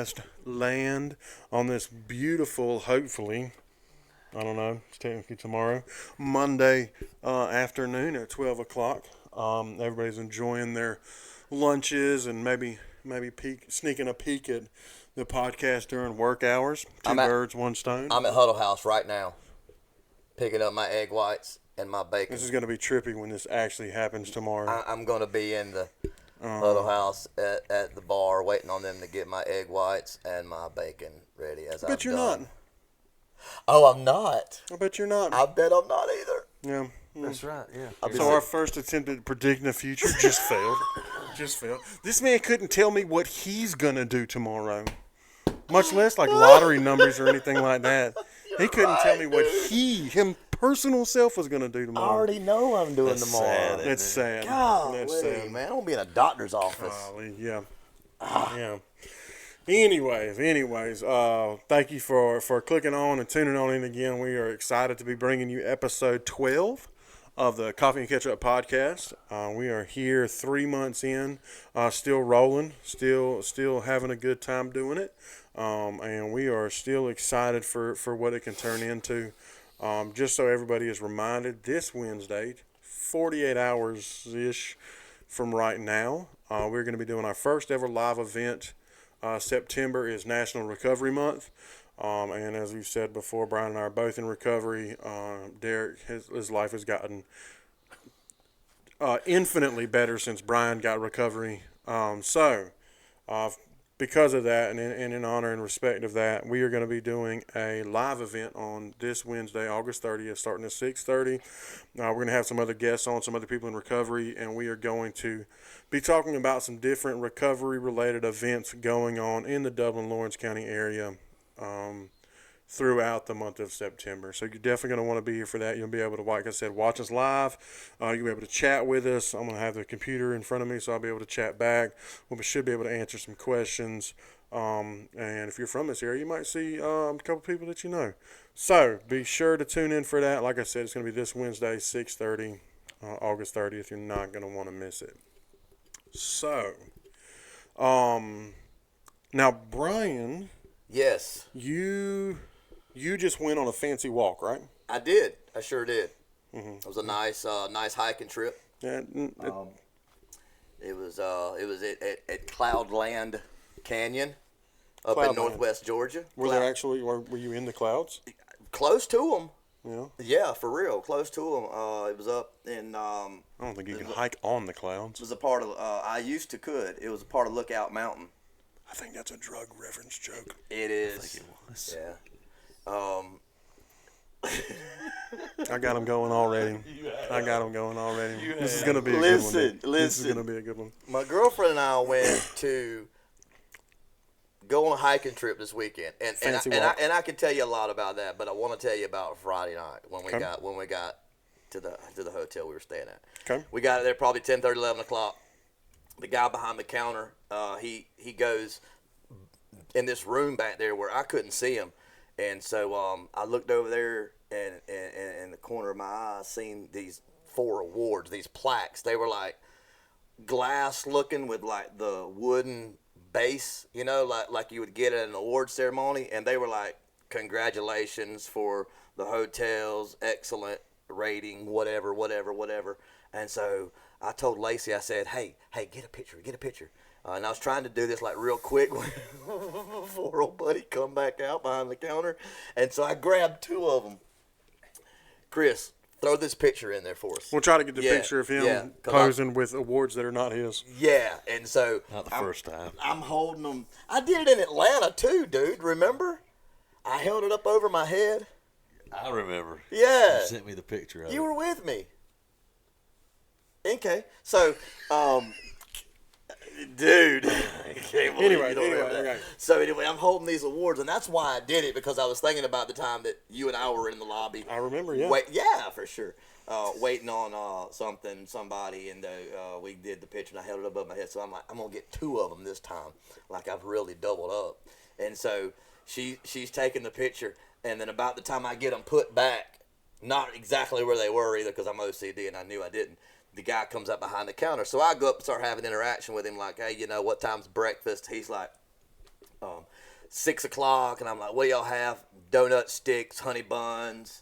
podcast land on this beautiful, hopefully, I don't know, it's technically tomorrow, Monday afternoon at 12 o'clock. Everybody's enjoying their lunches and maybe sneaking a peek at the podcast during work hours. Two birds, one stone. I'm at Huddle House right now, picking up my egg whites and my bacon. This is going to be trippy when this actually happens tomorrow. I'm going to be in the Huddle House at the bar waiting on them to get my egg whites and my bacon ready. I bet you're not. Oh, I'm not. I bet you're not. I bet I'm not either. Yeah. That's right, yeah. So our first attempt at predicting the future just failed. Just failed. This man couldn't tell me what he's going to do tomorrow, much less like lottery numbers or anything like that. He couldn't tell me what him personal self was going to do tomorrow. I already know what I'm doing tomorrow. That's sad. Golly, That's sad. man, I'm going to be in a doctor's office. Golly, yeah. Yeah. Anyways, thank you for clicking on and tuning on in again. We are excited to be bringing you episode 12 of the Coffee and Ketchup podcast. We are here 3 months in, still rolling, still having a good time doing it, and we are still excited for what it can turn into. Just so everybody is reminded, this Wednesday, 48 hours-ish from right now, we're going to be doing our first ever live event. September is National Recovery Month, and as we've said before, Brian and I are both in recovery. Derek, his life has gotten infinitely better since Brian got recovery. Because of that, and in honor and respect of that, we are going to be doing a live event on this Wednesday, August 30th, starting at 6:30. We're going to have some other guests on, some other people in recovery, and we are going to be talking about some different recovery-related events going on in the Dublin-Lawrence County area throughout the month of September. So you're definitely going to want to be here for that. You'll be able to, like I said, watch us live. You'll be able to chat with us. I'm going to have the computer in front of me, so I'll be able to chat back. We should be able to answer some questions. And if you're from this area, you might see a couple people that you know. So be sure to tune in for that. Like I said, it's going to be this Wednesday, 6:30, August 30th. You're not going to want to miss it. So, now, Brian. Yes. You just went on a fancy walk, right? I did. I sure did. Mm-hmm. It was a nice hiking trip. Yeah. It was at Cloudland Canyon up in Cloudland. Northwest Georgia. Were you in the clouds? Close to them. Yeah. Yeah, for real, close to them. It was up in. I don't think you can hike on the clouds. It was a part of. I used to could. It was a part of Lookout Mountain. I think that's a drug reference joke. It is. I think it was. Yeah. I got them going already. This is gonna be a good one. Listen. This is gonna be a good one. My girlfriend and I went to go on a hiking trip this weekend, and I can tell you a lot about that, but I want to tell you about Friday night when we got to the hotel we were staying at. Okay. We got there probably 10:30, 11 o'clock. The guy behind the counter, he goes in this room back there where I couldn't see him. And so I looked over there, and in the corner of my eye, I seen these 4 awards, these plaques. They were like glass looking with like the wooden base, like you would get at an award ceremony. And they were like, congratulations for the hotel's excellent rating, whatever. And so I told Lacey, I said, hey, get a picture. And I was trying to do this like real quick before old buddy come back out behind the counter. And so I grabbed 2 of them. Chris, throw this picture in there for us. We'll try to get the picture of him posing with awards that are not his. Yeah, and so. Not the first time. I'm holding them. I did it in Atlanta too, dude. Remember? I held it up over my head. I remember. Yeah. You sent me the picture of it. You were with me. Okay. So, dude. Anyway. So anyway, I'm holding these awards, and that's why I did it, because I was thinking about the time that you and I were in the lobby. I remember, yeah. Yeah, for sure. Waiting on somebody, and we did the picture, and I held it above my head. So I'm like, I'm gonna get 2 of them this time, like I've really doubled up. And so she's taking the picture, and then about the time I get them put back, not exactly where they were either, because I'm OCD and I knew I didn't. The guy comes up behind the counter. So I go up and start having interaction with him like, hey, what time's breakfast? He's like, 6 o'clock, and I'm like, what do y'all have? Donut sticks, honey buns.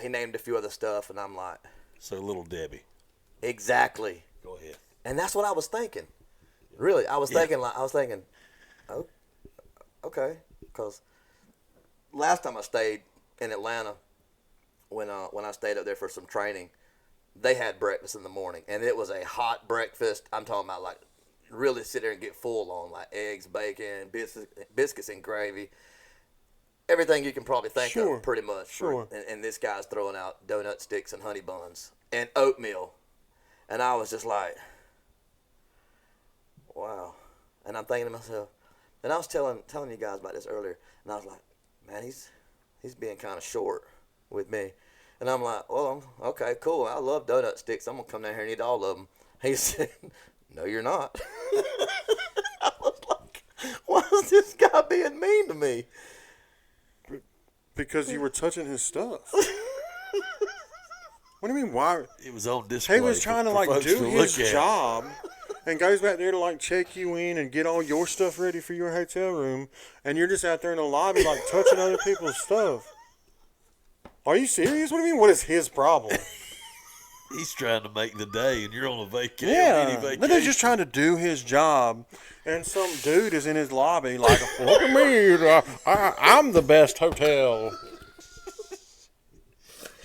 He named a few other stuff, and I'm like, So Little Debbie. exactly. Go ahead. And that's what I was thinking. Really, I was thinking, oh, okay, because last time I stayed in Atlanta, when I stayed up there for some training, they had breakfast in the morning, and it was a hot breakfast. I'm talking about like really sit there and get full on, like eggs, bacon, biscuits and gravy, everything you can probably think of, pretty much. Sure. And this guy's throwing out donut sticks and honey buns and oatmeal, and I was just like, wow. And I'm thinking to myself, and I was telling you guys about this earlier, and I was like, man, he's being kind of short with me. And I'm like, well, okay, cool. I love donut sticks. I'm going to come down here and eat all of them. He said, no, you're not. I was like, why is this guy being mean to me? Because you were touching his stuff. What do you mean, why? It was on display. He was trying to, like, folks do to his look at. job and goes back there to, like, check you in and get all your stuff ready for your hotel room, and you're just out there in the lobby, like, touching other people's stuff. Are you serious? What do you mean, what is his problem? He's trying to make the day, and you're on a vacation. Yeah, but they're just trying to do his job, and some dude is in his lobby like, look at me, I'm the best hotel.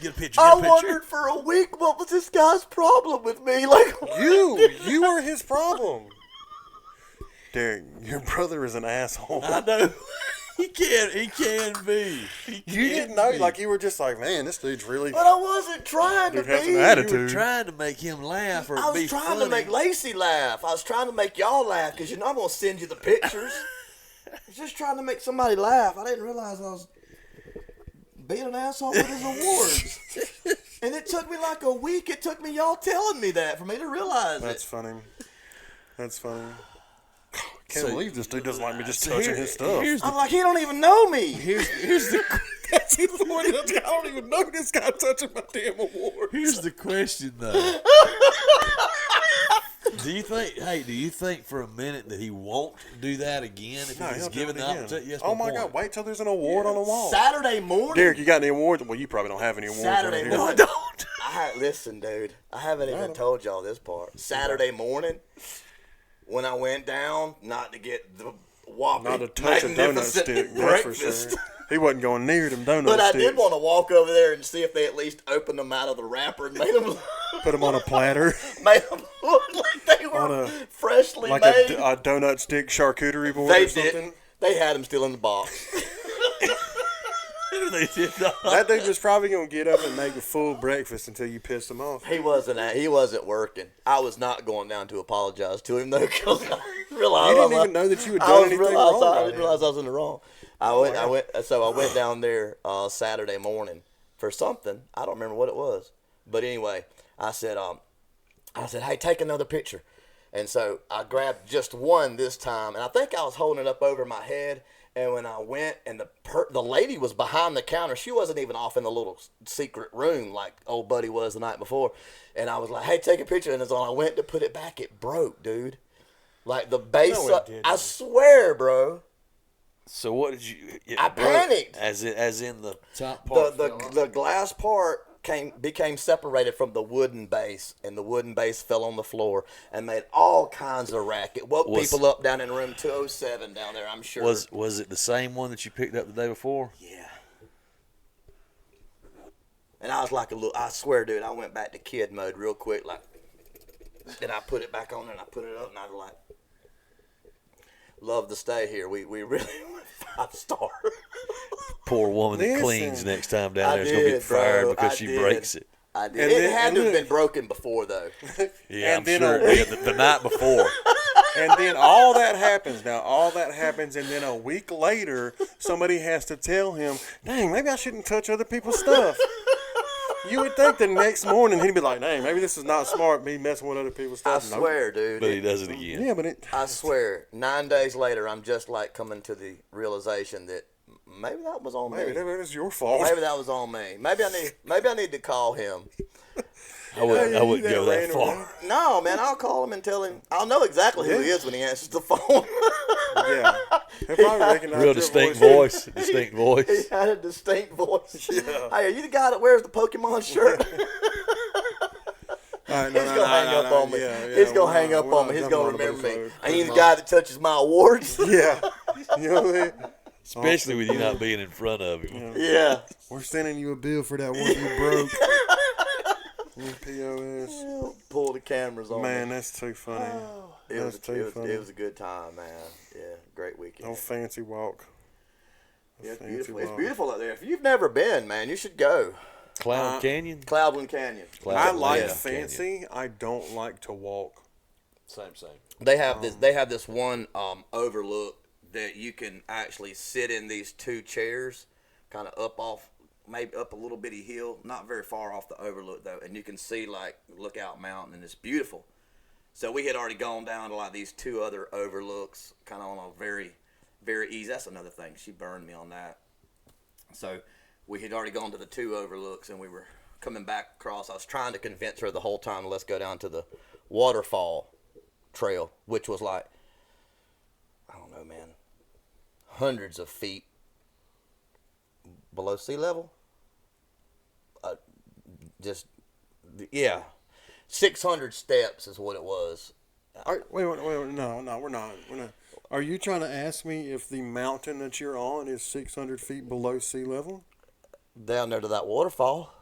Get a picture. I wondered for a week what was this guy's problem with me. Like, You are his problem. Derek, your brother is an asshole. I know. He can be. You didn't know, like you were just like, man, this dude's really. but I wasn't trying to Dude has be. some attitude. You were trying to make him laugh or I be was trying funny. to make Lacey laugh. I was trying to make y'all laugh because I'm going to send you the pictures. I was just trying to make somebody laugh. I didn't realize I was being an asshole with his awards. And it took me like a week. It took me y'all telling me that for me to realize That's it. funny. That's funny. Can't So- believe this dude doesn't like me just So touching his stuff. I'm like, he don't even know me. Here's the That's the point. I don't even know this guy touching my damn award. here's the question though. Do you think for a minute that he won't do that again if No, he's he'll do given it the again. opportunity? Yes, Oh my God! Wait till there's an award on the wall. Saturday morning. Derek, you got any awards? Well, you probably don't have any awards. Saturday right here. morning. Listen, dude. I haven't even told y'all this part. Saturday morning, when I went down, not to get the whopping, Not to touch a donut magnificent stick, that's for breakfast. sure. He wasn't going near them donut But I sticks. did want to walk over there and see if they at least opened them out of the wrapper and made them Put them on a platter, look like they were On a- freshly like made. a donut stick charcuterie board They or something. didn't. They had them still in the box. They did not. That dude was probably gonna get up and make a full breakfast until you pissed him off. He wasn't working. I was not going down to apologize to him though, because I realized You didn't even know that you had I done was anything realized wrong. I right didn't now. realize I was in the wrong. I went down there Saturday morning for something. I don't remember what it was, but anyway, I said, hey, take another picture, and so I grabbed just one this time, and I think I was holding it up over my head. And when I went, and the lady was behind the counter, she wasn't even off in the little secret room like old buddy was the night before. And I was like, hey, take a picture. And as I went to put it back, it broke, dude. Like the base. No, it didn't. I swear, bro. So what did you? I panicked. As in the top part. The glass part became separated from the wooden base, and the wooden base fell on the floor and made all kinds of racket. Woke people up down in room 207 down there, I'm sure. Was it the same one that you picked up the day before? Yeah. And I was like I swear, dude, I went back to kid mode real quick, like, and I put it back on there and I put it up and I was like, love to stay here. We really went 5-star. Poor woman that Listen. cleans next time down I there is gonna did, get fired bro. because I she did. breaks it. I did. And It then- had and to have then- been broken before, though. Yeah, And I'm then sure. a Yeah, the night before. And then all that happens. Now, all that happens, and then a week later, somebody has to tell him, dang, maybe I shouldn't touch other people's stuff. You would think the next morning he'd be like, dang, maybe this is not smart, me messing with other people's I stuff. Nope. swear, dude. But he does it again. Yeah, but it. I swear, 9 days later, I'm just like coming to the realization that maybe that was on Maybe me. that was your fault. Maybe that was on me. Maybe I need to call him. I wouldn't you go that that random far. No, man, I'll call him and tell him. I'll know exactly who he is when he answers the phone. Yeah. He'll probably recognize Real your distinct voice. Distinct voice. He had a distinct voice. Yeah. Hey, are you the guy that wears the Pokemon shirt? All right, He's gonna hang up on me. Yeah, He's gonna we're hang not- up we're on not me. He's jumping gonna on the remember me. episode. Ain't he the guy that touches my awards? Yeah. You know what I mean? Especially with you not being in front of him. Yeah. We're sending you a bill for that one you broke. POS. Pull the cameras on Man, me. that's too funny. It was, That's too funny. it was a good time, man. Yeah, great weekend. No fancy walk. Yeah, it's fancy beautiful. It's walk. beautiful out there. If you've never been, man, you should go. Cloud Canyon? Cloudland Canyon. I like Yeah. fancy. I don't like to walk. Same. They have this. They have this one overlook that you can actually sit in these two chairs, kind of up off, maybe up a little bitty hill, not very far off the overlook though, and you can see like Lookout Mountain, and it's beautiful. So we had already gone down to like these two other overlooks, kind of on a very, very easy. That's another thing. She burned me on that. So we had already gone to the two overlooks, and we were coming back across. I was trying to convince her the whole time, let's go down to the waterfall trail, which was like, I don't know, man, hundreds of feet below sea level. Yeah, 600 steps is what it was. Wait, no, we're not. Are you trying to ask me if the mountain that you're on is 600 feet below sea level? Down there to that waterfall.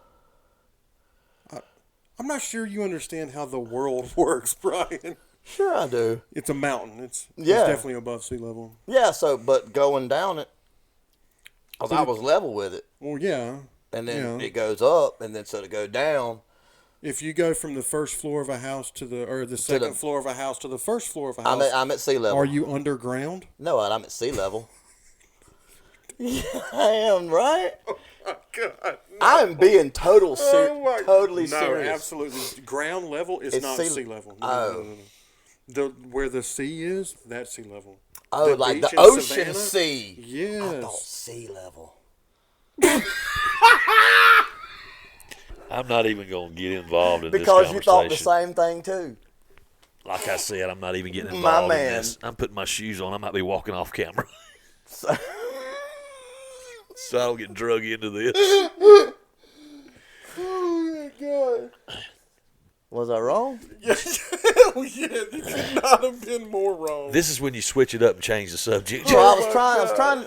I'm not sure you understand how the world works, Brian. Sure I do. It's a mountain. It's Yeah. definitely above sea level. Yeah, so, but going down it, 'cause I was level with it. Well, yeah. And then Yeah. it goes up, and then so to go down, If you go from the first floor of a house to the second floor of a house to the first floor of a house, I'm at sea level. are you underground? No, I'm at sea level. Yeah, I am, right? God. I'm being totally No, serious. absolutely. Ground level is It's not sea- sea level. Oh. No. Where the sea is, that's sea level. Oh, The like the beach in ocean Savannah? sea. Yes. I thought sea level. I'm not even going to get involved in Because this you thought conversation. the same thing too. Like I said, I'm not even getting My involved in man. this. I'm putting my shoes on. I might be walking off camera. So, So I don't get drug into this. oh my god. Was I wrong? Hell yeah, you could not have been more wrong. This is when you switch it up and change the subject. Well, I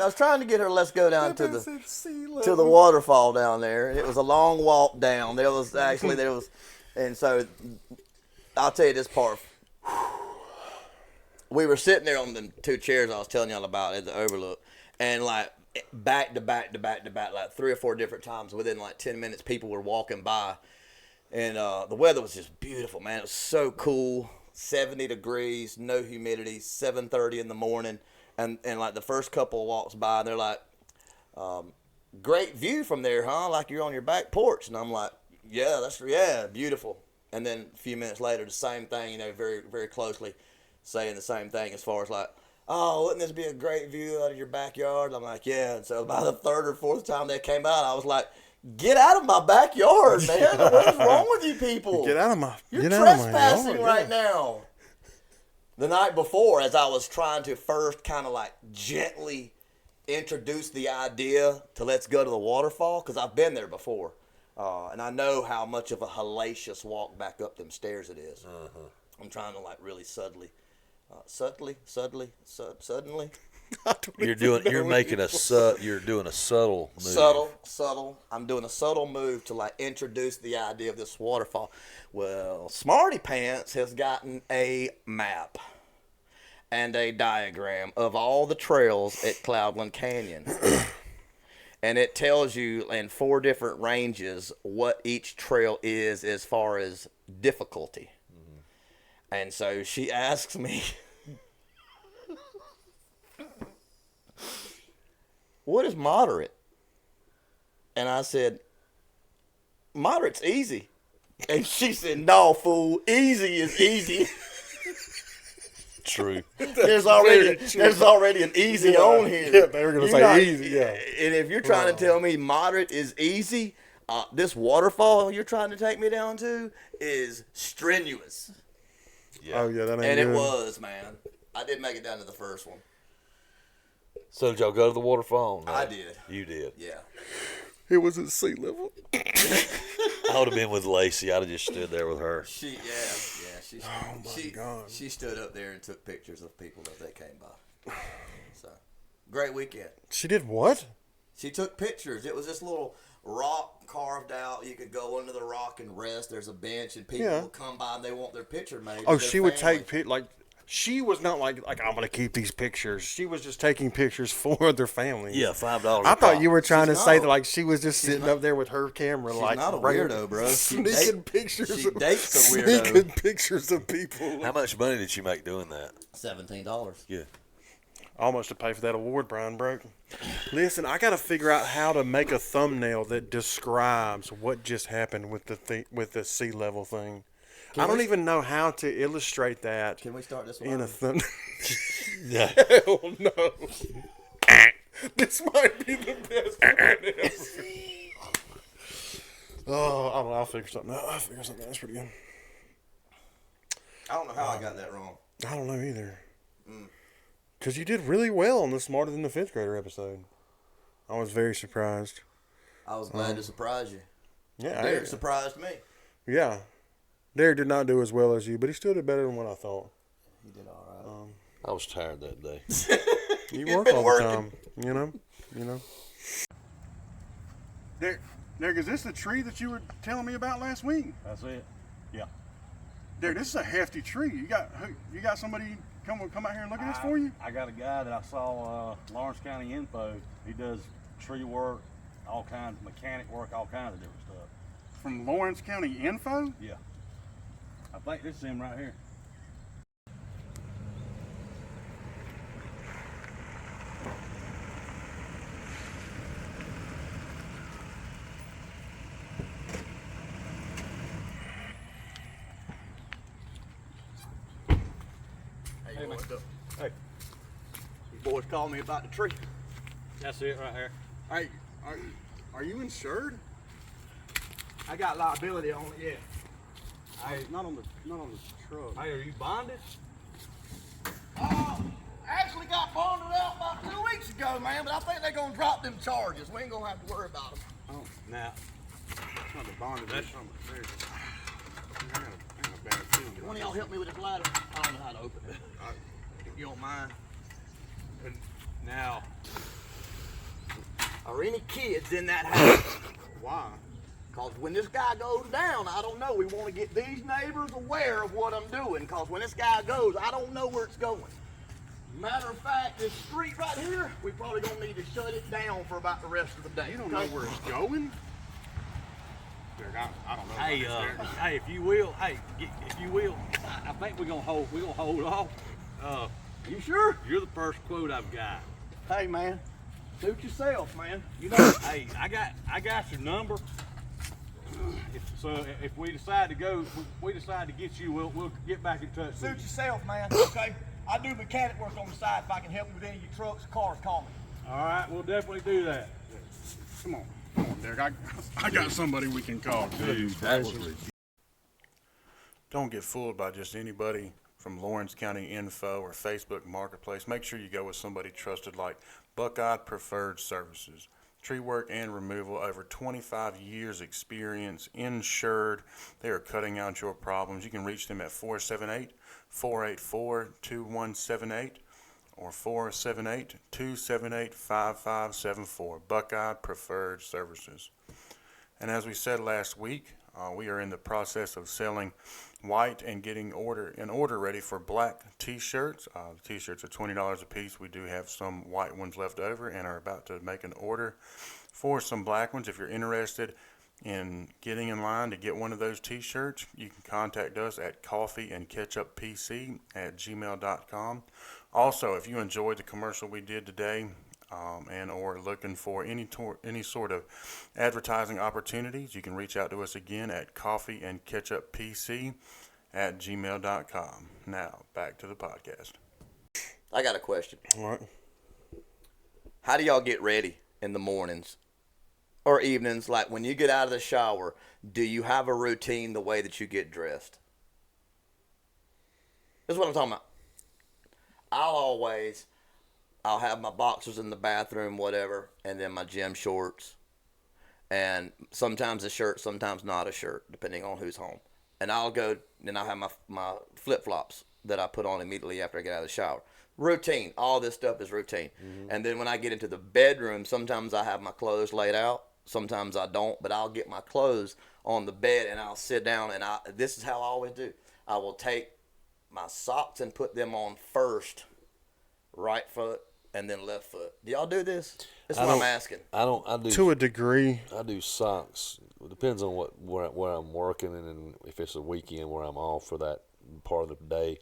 was trying to get her. Let's go down to the waterfall down there. It was a long walk down. There was, and so I'll tell you this part. We were sitting there on the two chairs I was telling y'all about at the overlook, and like back to back, like 3 or 4 different times within like 10 minutes, people were walking by, and the weather was just beautiful, man. It was so cool. 70 degrees, no humidity, 7:30 in the morning, and like the first couple of walks by, they're like, great view from there, huh? Like you're on your back porch. And I'm like, yeah, beautiful. And then a few minutes later, the same thing, very, very closely saying the same thing as far as like, oh, wouldn't this be a great view out of your backyard? I'm like, yeah. And so by the 3rd or 4th time they came out, I was like, get out of my backyard, man. What's wrong with you people? Get out of my You're get out of my trespassing yard, right yeah. now. The night before, as I was trying to first kind of like gently introduce the idea to let's go to the waterfall, because I've been there before. And I know how much of a hellacious walk back up them stairs it is. I'm trying to like really suddenly. You're doing a subtle move. Subtle. I'm doing a subtle move to like introduce the idea of this waterfall. Well, Smarty Pants has gotten a map and a diagram of all the trails at Cloudland Canyon. And it tells you in 4 different ranges what each trail is as far as difficulty. And so she asks me, what is moderate? And I said, moderate's easy. And she said, no, fool, easy is easy. True. There's already an easy on here. Yeah, they were going to say easy, yeah. And if you're trying to tell me moderate is easy, this waterfall you're trying to take me down to is strenuous. Yeah. Oh, yeah, that ain't And good. it was, man. I did make it down to the first one. So did y'all go to the waterfall? No. I did. You did. Yeah. It was at sea level. I would have been with Lacey. I'd have just stood there with her. She God. She stood up there and took pictures of people that they came by. So, great weekend. She did what? She took pictures. It was this little rock carved out. You could go under the rock and rest. There's a bench, and people will come by and they want their picture made. Oh, she would take like. She was not like I'm gonna keep these pictures. She was just taking pictures for their families. Yeah, $5. I thought you were trying She's to say not. that like she was just sitting up there with her camera, She's like not a weirdo, bro. sneaking pictures. She dates a weirdo. Sneaking pictures of people. How much money did you make doing that? $17. Yeah. Almost to pay for that award Brian broke. Listen, I got to figure out how to make a thumbnail that describes what just happened with the sea level thing. I don't even know how to illustrate that. Can we start this one? In a thumbnail? Yeah. Hell no. This might be the best one ever. Oh, I don't know. I'll figure something out. That's pretty good. I don't know how I got that wrong. I don't know either. Because you did really well on the Smarter Than the Fifth Grader episode. I was very surprised. I was glad to surprise you. Yeah, Derek surprised me. Yeah. Derek did not do as well as you, but he still did better than what I thought. He did all right. I was tired that day. You work all the time, you know. Derek, is this the tree that you were telling me about last week? That's it. Yeah. Derek, this is a hefty tree. You got somebody come out here and look at this for you? I got a guy that I saw, Lawrence County Info. He does tree work, all kinds of mechanic work, all kinds of different stuff. From Lawrence County Info? Yeah. I think this is him right here. Hey, boys. Hey, You boys called me about the tree. that's it right here. Hey, are you insured? I got liability on it, yeah. Hey, not on the truck. Hey, are you bonded? Actually got bonded out about 2 weeks ago, man, but I think they're going to drop them charges. We ain't going to have to worry about them. Oh, now. It's not the bond. That's something serious. I got a bad feeling. One of y'all help me with this ladder? I don't know how to open it. If you don't mind. Now, Are any kids in that house? Why? Because when this guy goes down, I don't know. We want to get these neighbors aware of what I'm doing. Because when this guy goes, I don't know where it's going. Matter of fact, this street right here, we probably going to need to shut it down for about the rest of the day. You don't know where it's going? Derek, I don't know. hey, hey, if you will, I think we're gonna hold off. You sure? You're the first quote I've got. Hey, man. Suit yourself, man. You know. Hey, I got your number. If we decide to go, we decide to get you, we'll get back in touch Suit with you. yourself, man. Okay. I do mechanic work on the side. If I can help you with any of your trucks or cars, call me. All right, we'll definitely do that. Come on, Derek. I got somebody we can call. Dude, that was ridiculous. Don't get fooled by just anybody from Lawrence County Info or Facebook Marketplace. Make sure you go with somebody trusted like Buckeye Preferred Services. Tree work and removal, over 25 years experience, insured. They are cutting out your problems. You can reach them at 478-484-2178 or 478-278-5574. Buckeye Preferred Services. And as we said last week, we are in the process of selling white and getting an order ready for black t-shirts. The t-shirts are $20 a piece. We do have some white ones left over and are about to make an order for some black ones. If you're interested in getting in line to get one of those t-shirts, you can contact us at coffeeandcatchuppc at gmail.com. Also, if you enjoyed the commercial we did today, and or looking for any sort of advertising opportunities, you can reach out to us again at coffeeandcatchuppc at gmail.com. Now, back to the podcast. I got a question. All right. How do y'all get ready in the mornings or evenings? Like when you get out of the shower, do you have a routine the way that you get dressed? This is what I'm talking about. I'll always I'll have my boxers in the bathroom, whatever, and then my gym shorts, and sometimes a shirt, sometimes not a shirt, depending on who's home. And I'll go, and I'll have my flip flops that I put on immediately after I get out of the shower. Routine. All this stuff is routine. And then when I get into the bedroom, sometimes I have my clothes laid out. Sometimes I don't, but I'll get my clothes on the bed and I'll sit down, and this is how I always do. I will take my socks and put them on first, right foot, and then left foot. Do y'all do this? That's what I'm asking. I don't. I do To a degree. I do socks. It depends on where I'm working and if it's a weekend where I'm off for that part of the day.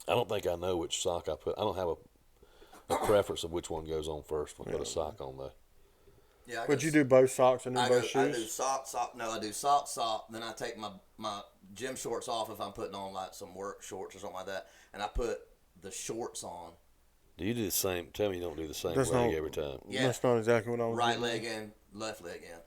I don't think I know which sock I put. I don't have a preference of which one goes on first when I put a sock on though. Yeah. Would you do both socks and then both shoes? I do sock. No, I do sock. Then I take my gym shorts off if I'm putting on like some work shorts or something like that, and I put the shorts on. Do you do the same? Tell me you don't do the same That's leg not- every time. Yeah. That's not exactly what I was Right doing. leg in, left leg in.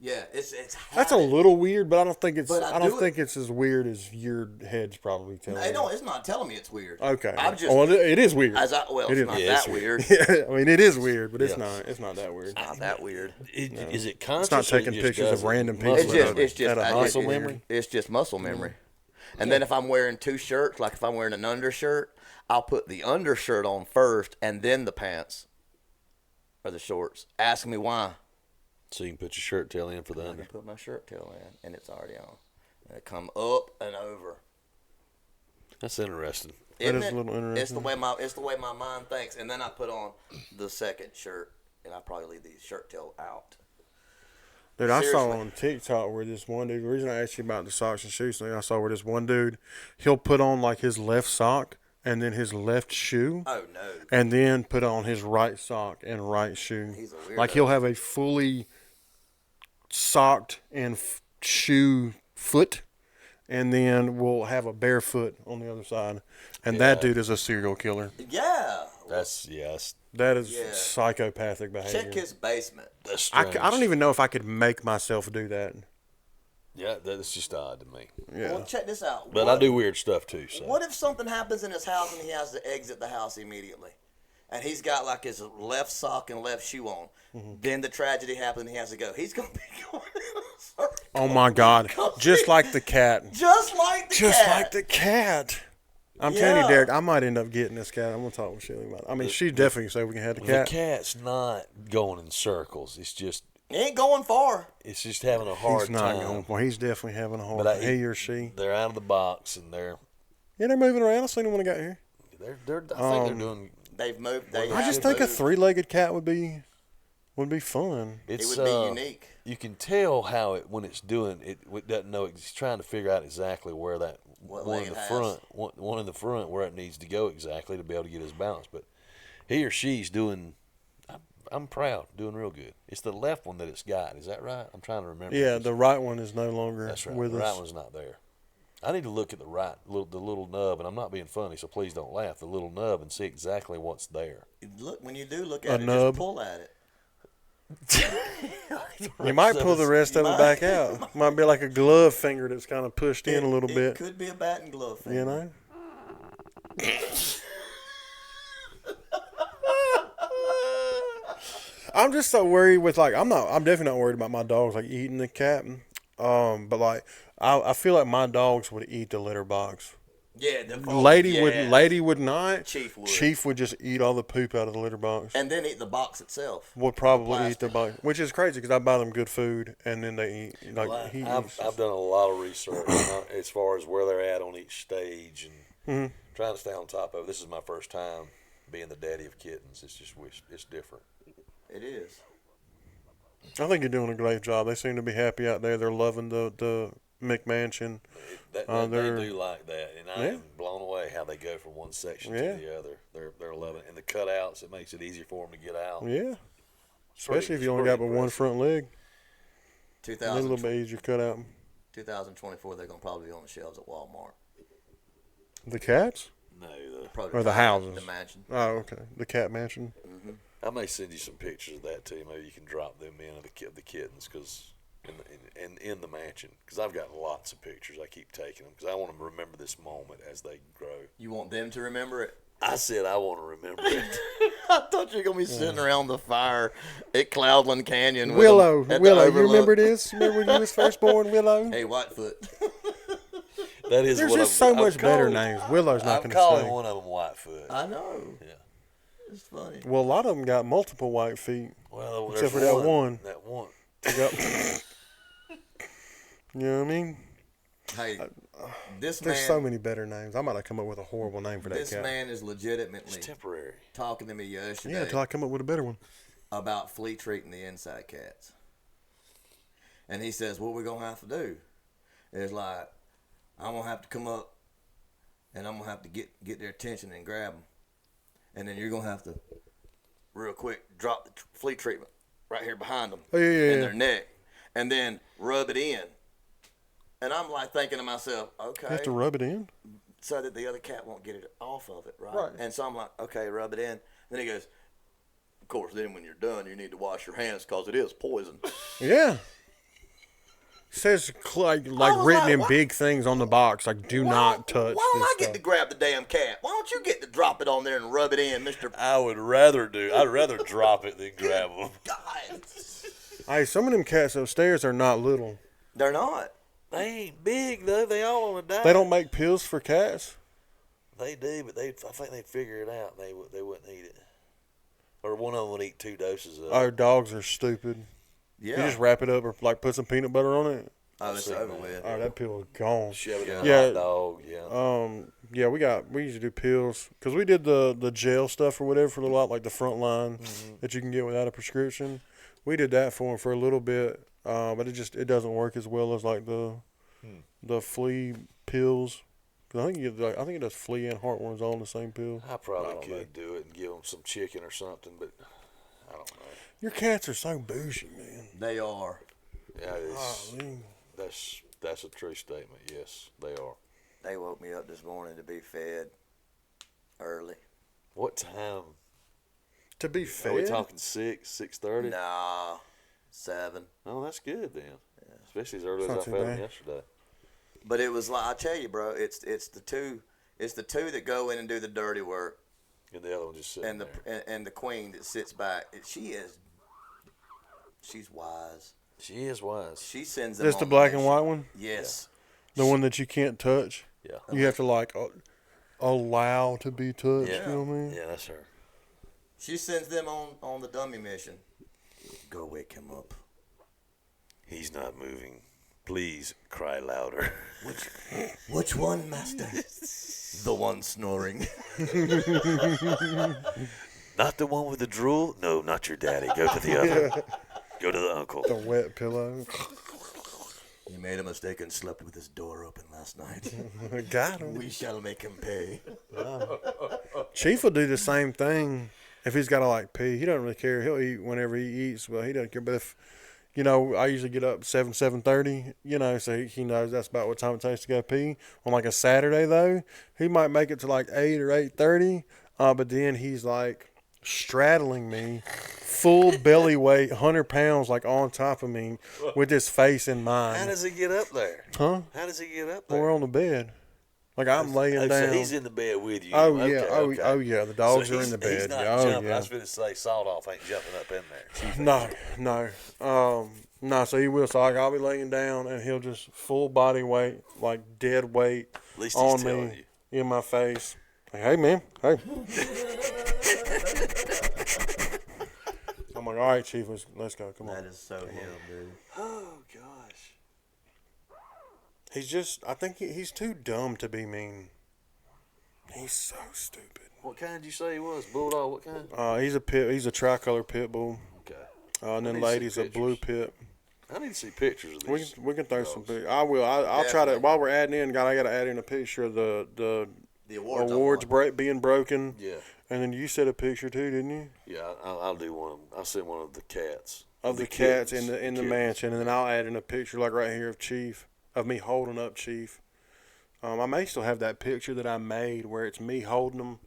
Yeah, it's That's a little weird, but I don't think it's. But I don't think it's as weird as your head's probably telling. No, it's not telling me it's weird. Okay. I'm just. Well, it is weird. It's It not is. that Yeah, it's weird. Yeah, I mean, it is weird, but it's Yeah. not. It's not that weird. Not that weird. Is it conscious? It's not or you taking just pictures does of it? random Muscle people. It's just At a muscle it's memory. It's just muscle memory. And then if I'm wearing two shirts, like if I'm wearing an undershirt, I'll put the undershirt on first and then the pants or the shorts. Ask me why. So you can put your shirt tail in for the I under. can put my shirt tail in and it's already on. And it come up and over. That's interesting. Isn't is a it? little interesting. It's the way my mind thinks. And then I put on the second shirt and I probably leave the shirt tail out. Dude, I saw Seriously. on TikTok where this one dude. The reason I asked you about the socks and shoes thing, I saw where this one dude, he'll put on like his left sock and then his left shoe, Oh no. and then put on his right sock and right shoe. He's a weirdo. Like he'll have a fully socked and shoe foot, and then we'll have a barefoot on the other side. And that dude is a serial killer. Yeah. That's yes. That is Yeah. psychopathic behavior. Check his basement. That's I, strange. I don't even know if I could make myself do that. Yeah, that's just odd to me. Yeah. Well, check this out. But I do weird stuff too. So What if something happens in his house and he has to exit the house immediately? And he's got like his left sock and left shoe on. Then the tragedy happens and he has to go. He's going to be going in a circle. Oh my God! Just like the cat. Just like the Just cat. like the cat. I'm telling Yeah. you, Derek, I might end up getting this cat. I'm gonna talk with Shelly about it. I mean, she definitely said we can have the the cat. cat's not going in circles. It's just He ain't going far. having a hard He's not time. going for. He's definitely having a hard. But He or she. They're out of the box and Yeah, they're moving around. I seen them when I got here. they're I think they're doing. They've moved. They I have just think a moved. three-legged cat would be fun. It It's would be unique. You can tell how it when it's doing it. It doesn't know. It's trying to figure out exactly where that What one leg in the it has. front, one in the front, where it needs to go exactly to be able to get his balance. But he or she's doing. I'm proud, doing real good. It's the left one that it's got. Is that right? I'm trying to remember. Yeah, the right one is no longer That's right. with The us. right one's not there. I need to look at the little nub, and I'm not being funny, so please don't laugh. The little nub and see exactly what's there. Look, when you do look A at it, nub. just pull at it. You might pull the rest of it back out. Might be like a glove finger that's kind of pushed in a little It bit. could be a bat and glove thing. You know. I'm just so worried with I'm definitely not worried about my dogs like eating the cat. But like I feel like my dogs would eat the litter box. Yeah, Lady would not. Chief would. Chief would just eat all the poop out of the litter box. and then eat the box itself. Would probably eat the plastic. box, which is crazy because I buy them good food and then they eat he eats. I've done a lot of research as far as where they're at on each stage and trying to stay on top of it. This is my first time being the daddy of kittens. It's just it's different. It is. I think you're doing a great job. They seem to be happy out there. They're loving the McMansion. They they're- do like that, and I Yeah. am blown away how they go from one section Yeah. to the other. They're loving it, and the cutouts. It makes it easier for them to get out. Yeah, especially if you it's only pretty got but one impressive. front leg. A 2000, little bit easier cut out. 2024, they're going to probably be on the shelves at Walmart. The cats? No, Probably Or the houses. The mansion. Oh, okay. The cat mansion. I may send you some pictures of that too. Maybe you can drop them in of the kittens because in the mansion because I've got lots of pictures. I keep taking them because I want them to remember this moment as they grow. You want them to remember it? I said I want to remember it. I thought you were gonna be sitting around the fire at Cloudland Canyon. With Willow, them at the Willow. You Overlook. remember this? Remember when you was first born, Willow? Hey, Whitefoot. That is There's what just I'm, so I'm much better calling- names. Willow's not I'm going to calling stay. one of them Whitefoot. I know. Yeah. It's funny. Well, a lot of them got multiple white feet. Well, Except there's for that one. That one. They got- you know what I mean? Hey, this There's man. so many better names. I might have come up with a horrible name for that This cat. man is legitimately It's temporary. talking to me yesterday Yeah, until I come up with a better one. about flea treating the inside cats. And he says, what we're going to have to do is like, I'm going to have to come up and I'm going to have to get their attention and grab them. And then you're going to have to, real quick, drop the flea treatment right here behind them Oh, yeah. in their neck. And then rub it in. And I'm like thinking to myself, okay. You have to rub it in? So that the other cat won't get it off of it, right? Right. And so I'm like, okay, rub it in. Then he goes, of course, then when you're done, you need to wash your hands because it is poison. Yeah. It says like was written like, in what? big things on the box, like do not touch Why don't this I get stuff. to grab the damn cat? Why don't you get to drop it on there and rub it in, Mr. I'd rather drop it than grab them. God? Hey, some of them cats upstairs are not little. They're not. They ain't big though. They all want to die. They don't make pills for cats. They do, but I think they'd figure it out. They wouldn't eat it, or one of them would eat 2 doses of it. Our dogs are stupid. Yeah. You just wrap it up or like put some peanut butter on it. Oh, it's I've seen over that. with. Oh, that pill is gone. Shove it in Yeah. a hot dog. Yeah. Yeah, we usually do pills because we did the gel stuff or whatever for a little while, like the front line that you can get without a prescription. We did that for him for a little bit, but it doesn't work as well as like the flea pills. 'Cause I think it does flea and heartworms all in the same pill. I probably could do it and give them some chicken or something, but I don't know. Your cats are so bougie, man. They are. Yeah, Golly. that's a true statement. Yes, they are. They woke me up this morning to be fed early. What time? To be Are we fair, talking 6:30? Nah, 7. Oh, that's good then. Especially as early as Not I too fed them bad. yesterday. But it was like I tell you, bro. It's the two that go in and do the dirty work, And the other one just sitting and there. the queen that sits back. She's wise. She is wise. She sends them. that's on the black and mission. white one, Yes. the one that you can't touch. Yeah. You have to like allow to be touched. Yeah. You know what I mean? Yeah, that's her. She sends them on the dummy mission. Go wake him up. He's not moving. Please cry louder. Which one, master? The one snoring. Not the one with the drool? No, not your daddy. Go to the other. Go to the uncle. The wet pillow. He made a mistake and slept with his door open last night. Got him. We shall make him pay. Chief will do the same thing if he's got to like pee. He doesn't really care. He'll eat whenever he eats, but he doesn't care. But if, I usually get up 7:30, so he knows that's about what time it takes to go pee. On like a Saturday though, he might make it to like 8 or 8:30, but then he's like straddling me, full belly weight, 100 pounds, like on top of me, with his face in mine. How does he get up there? Huh? How does he get up Well, there? we're on the bed. Like I'm laying Oh, down. so he's in the bed with you. Oh Okay, yeah, okay. oh yeah. The dogs So are in the bed. He's not Oh jumping. I yeah. was going to say sawed off ain't jumping up in there. No. So he will. So I'll be laying down, and he'll just full body weight, like dead weight, At least on he's telling me, you. in my face. Like, hey man, hey. I'm like, all right, Chief, let's go. Come on. That is so him, dude. Oh, gosh. I think he's too dumb to be mean. He's so stupid. What kind did you say he was? Bulldog? What kind? He's a tricolor pit bull. Okay. And I then need to see ladies a blue pictures. pit. I need to see pictures of these. We can throw dogs. some pictures. I will. I'll try to, Definitely. while we're adding in, I got to add in a picture of the The awards. awards being broken. Yeah. And then you said a picture too, didn't you? Yeah, I'll do one. I'll send one of the cats. Of the cats in kittens. the Kittens. mansion, and then I'll add in a picture like right here of Chief, of me holding up Chief. I may still have that picture that I made where it's me holding him,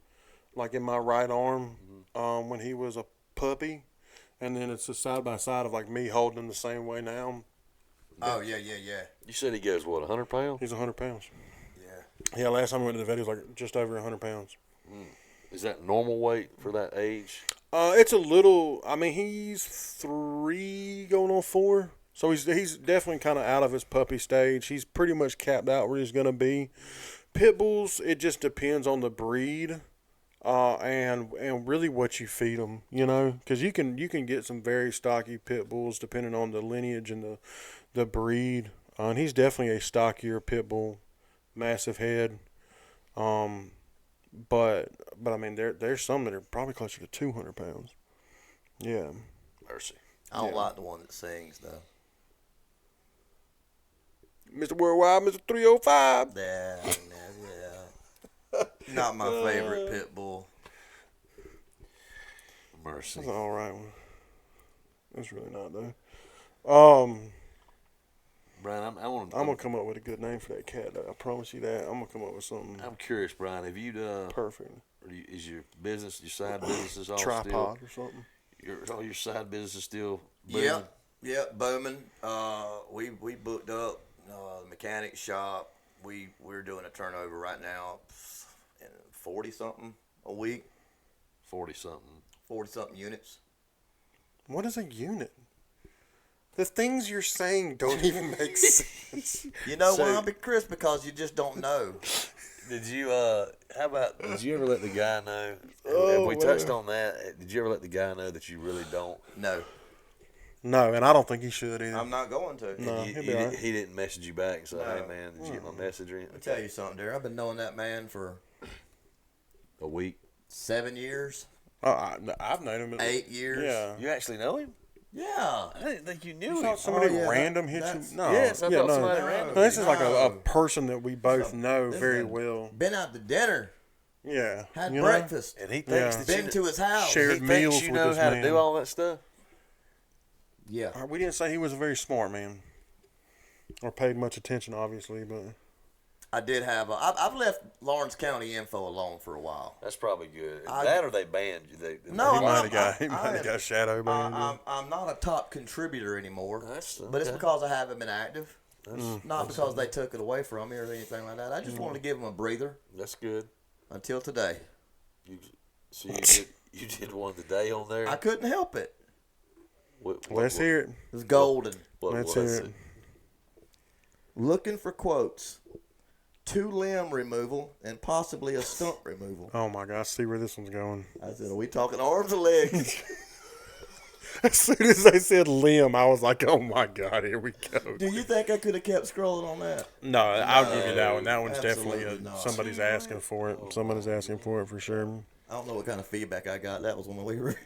like in my right arm, when he was a puppy, and then it's a side by side of like me holding him the same way now. Oh yeah. You said he goes, what, 100 pounds? He's 100 pounds. Yeah. Yeah, last time we went to the vet, he was like just over 100 pounds. Is that normal weight for that age? It's a little. I mean, he's 3 going on 4, so he's definitely kind of out of his puppy stage. He's pretty much capped out where he's gonna be. Pit bulls, it just depends on the breed, and really what you feed them. You know, because you can get some very stocky pit bulls depending on the lineage and the breed. And he's definitely a stockier pit bull, massive head. But I mean, there's some that are probably closer to 200 pounds. Yeah. Mercy. I don't like the one that sings though. Mr. Worldwide, Mr. 305. Yeah. Not my favorite pit bull. Mercy. That's an all right one. It's really not though. Brian, I'm gonna come up with a good name for that cat. Though. I promise you that. I'm gonna come up with something I'm curious, Brian. Have you perfect. is your business, your side business, is all Tripod still, or something. all your side business is still booming? Yep, booming. We booked up the mechanic shop. We're doing a turnover right now, 40 something a week. 40 something. 40 something units. What is a unit? The things you're saying don't even make sense. You know So- why, Chris? Because you just don't know. Did you did you ever let the guy know? Oh, If we man. touched on that, did you ever let the guy know that you really don't? No, No, and I don't think he should either. I'm not going to. No. You- he'll be you all didn't- right. he didn't message you back and say, No. "Hey man, did you get my message?" Or Let me anything? tell you something, dear. I've been knowing that man for A week. 7 years, I've known him. 8 years. Yeah. You actually know him? Yeah. I didn't think you knew You him. thought somebody yeah, random hit that's- you? No. Yes, I yeah, thought no. somebody No. random. No, this is like a No. person that we both know This very guy- well. Been out to dinner, Yeah. had You know? breakfast, And he Yeah. thinks that been you to his house. Shared he thinks meals you with know this how man. to do all that stuff. Yeah. We didn't say he was a very smart man. Or paid much attention, obviously, but I did have. I've left Lawrence County info alone for a while. That's probably good. I- That or they banned you. No, he might I'm- have got I- he might I- have got shadow banned. I'm not a top contributor anymore, That's but it's okay. because I haven't been active. Mm. Not because they took it away from me or anything like that. I just wanted to give them a breather That's good. until today. So you did one today on there. I couldn't help it. Let's hear it. It was golden. Let's what hear is it. Looking for quotes. 2 limb removal and possibly a stump removal. Oh my God, I see where this one's going. I said, are we talking arms or legs? As soon as they said limb, I was like, oh my God, here we go. Do you think I could have kept scrolling on that? No, I'll give you that one. That one's Absolutely definitely not. somebody's asking for it. Somebody's asking for it for sure. I don't know what kind of feedback I got. That was when we were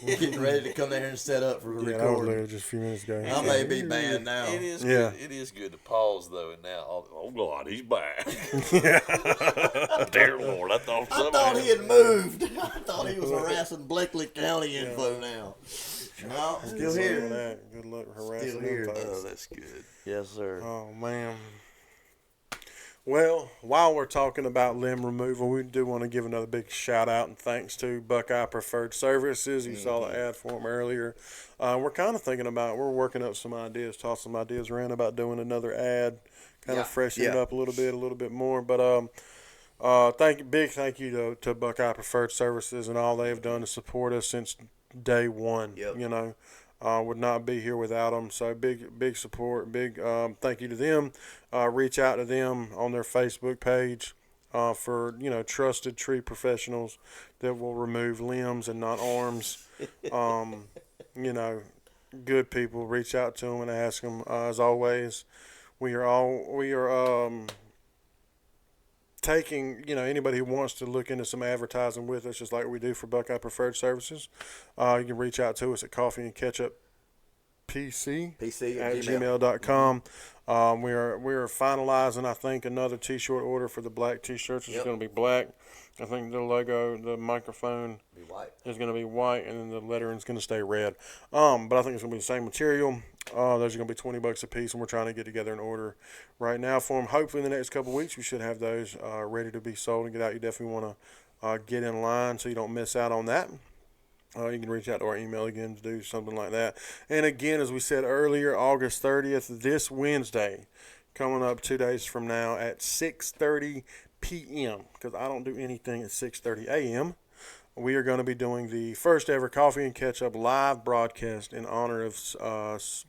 getting ready to come there and set up for Yeah, that was recording. literally just a few minutes ago. I may be banned now. It is Yeah. good. It is good to pause though, and now, oh God, he's back. Dear Lord, I thought I somebody. thought he had moved. I thought he was harassing Blakely County info now. No, still Good luck with here. that. Good luck harassing Still them here. folks. Oh, that's good. Yes, sir. Oh man. Well, while we're talking about limb removal, we do want to give another big shout out and thanks to Buckeye Preferred Services. You saw the ad for them earlier. We're kind of thinking about, we're working up some ideas, tossing some ideas around about doing another ad, kind of freshen it up a little bit more. But big thank you to Buckeye Preferred Services and all they've done to support us since day one. Yep. You know. Would not be here without them. So big support, big thank you to them. Reach out to them on their Facebook page for trusted tree professionals that will remove limbs and not arms. Good people. Reach out to them and ask them. As always, we are taking anybody who wants to look into some advertising with us, just like we do for Buckeye Preferred Services. You can reach out to us at coffeeandcatchuppc PC at gmail.com. We are finalizing, I think, another t-shirt order for the black t-shirts. It's going to be black. I think the logo, the microphone Be white. is going to be white, and then the lettering is going to stay red. But I think it's going to be the same material. Those are going to be $20 a piece, and we're trying to get together an order right now for them. Hopefully, in the next couple of weeks, we should have those ready to be sold and get out. You definitely want to get in line so you don't miss out on that. You can reach out to our email again to do something like that. And again, as we said earlier, August 30th, this Wednesday, coming up 2 days from now at 6:30 p.m. because I don't do anything at 6:30 a.m. We are going to be doing the first ever Coffee and Ketchup live broadcast in honor of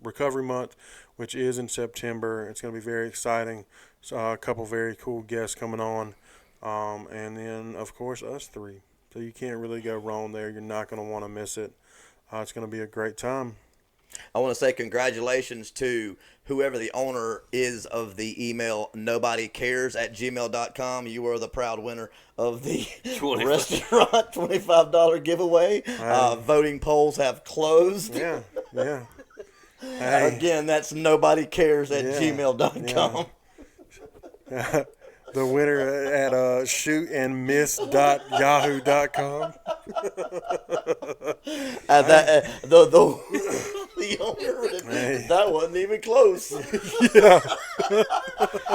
Recovery Month, which is in September. It's going to be very exciting. So, a couple very cool guests coming on. And then, of course, us three. So you can't really go wrong there. You're not going to want to miss it. It's going to be a great time. I want to say congratulations to whoever the owner is of the email nobodycares@gmail.com. You are the proud winner of the restaurant $25 giveaway. Voting polls have closed. Yeah, yeah. Hey. Again, that's nobodycares@gmail.com. Yeah. The winner at shootandmiss.yahoo.com. The owner, that wasn't even close. Yeah.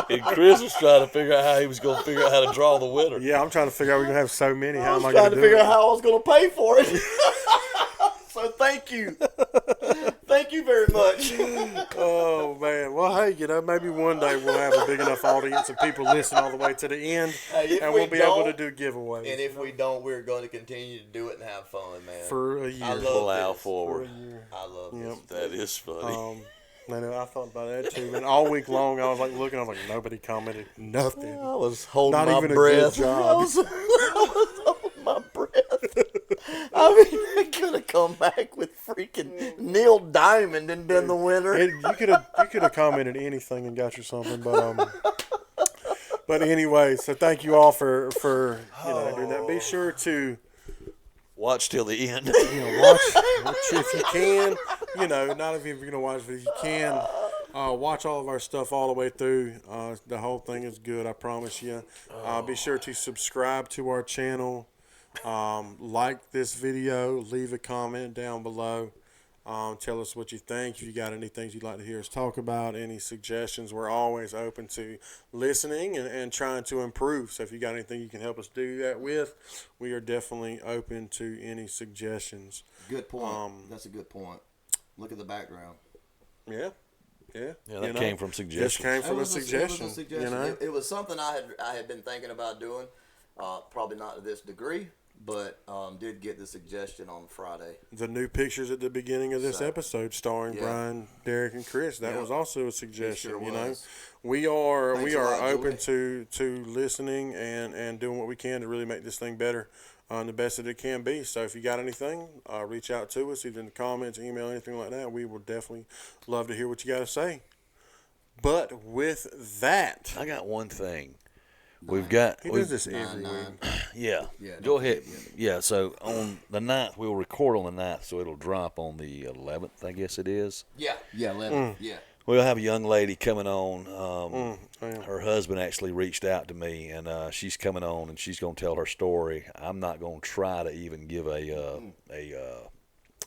And Chris was trying to figure out how he was going to figure out how to draw the winner. Yeah, I'm trying to figure out we're going to have so many. How am I trying going to figure out how I was going to pay for it. So thank you. Thank you very much. Oh, man. Well, hey, maybe one day we'll have a big enough audience of people listen all the way to the end, and we'll be able to do giveaways. And if we don't, we're going to continue to do it and have fun, man. For a year. I love this. Forward. For a year. I love this. That is funny. I know, I thought about that too. And all week long, I was like looking, I was like, nobody commented nothing. I was holding Not my even breath. a good job. I was holding my breath. I mean, I could have come back with freaking Neil Diamond and been the winner. You could have commented anything and got you something, but anyway. So thank you all for doing that. Be sure to Watch till the end. watch if you can. Not if you're gonna watch, but if you can, watch all of our stuff all the way through. The whole thing is good, I promise you. Be sure to subscribe to our channel. Like this video, leave a comment down below. Tell us what you think. If you got any things you'd like to hear us talk about, any suggestions, we're always open to listening and trying to improve. So if you got anything you can help us do that with, we are definitely open to any suggestions. Good point. That's a good point. Look at the background. Yeah. That came from suggestions. Just came from a suggestion. It was a suggestion. It was something I had been thinking about doing. Probably not to this degree, but did get the suggestion on Friday. The new pictures at the beginning of this episode starring Brian, Derek, and Chris. That was also a suggestion. Sure was. We are lot, open to listening and doing what we can to really make this thing better, the best that it can be. So if you got anything, reach out to us either in the comments, email, anything like that. We will definitely love to hear what you got to say. But with that, I got one thing. He does this every week. Yeah. Go ahead. Yeah, so on the 9th, we'll record on the 9th, so it'll drop on the 11th, I guess it is. Yeah, 11th. Yeah. We'll have a young lady coming on. Her husband actually reached out to me, and she's coming on, and she's going to tell her story. I'm not going to try to even give a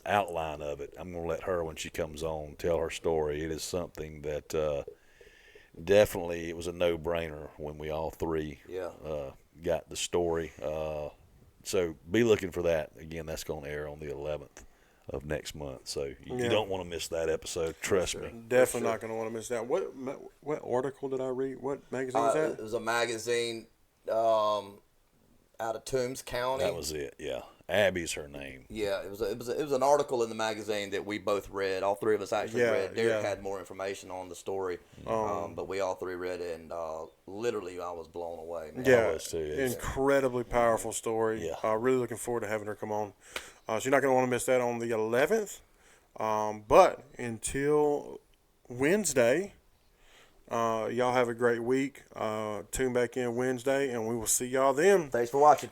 outline of it. I'm going to let her, when she comes on, tell her story. It is something that definitely it was a no-brainer when we all three got the story. So be looking for that. Again, that's going to air on the 11th of next month. So you don't want to miss that episode. Trust me. Definitely not going to want to miss that. What article did I read? What magazine was that? It was a magazine out of Toombs County. That was it. Yeah, Abby's her name. Yeah, it was an article in the magazine that we both read. All three of us actually read. Derek had more information on the story, but we all three read it, and literally I was blown away. Man. Yeah, I was too. Incredibly powerful story. Yeah. Really looking forward to having her come on. So you're not going to want to miss that on the 11th. But until Wednesday, y'all have a great week. Tune back in Wednesday, and we will see y'all then. Thanks for watching.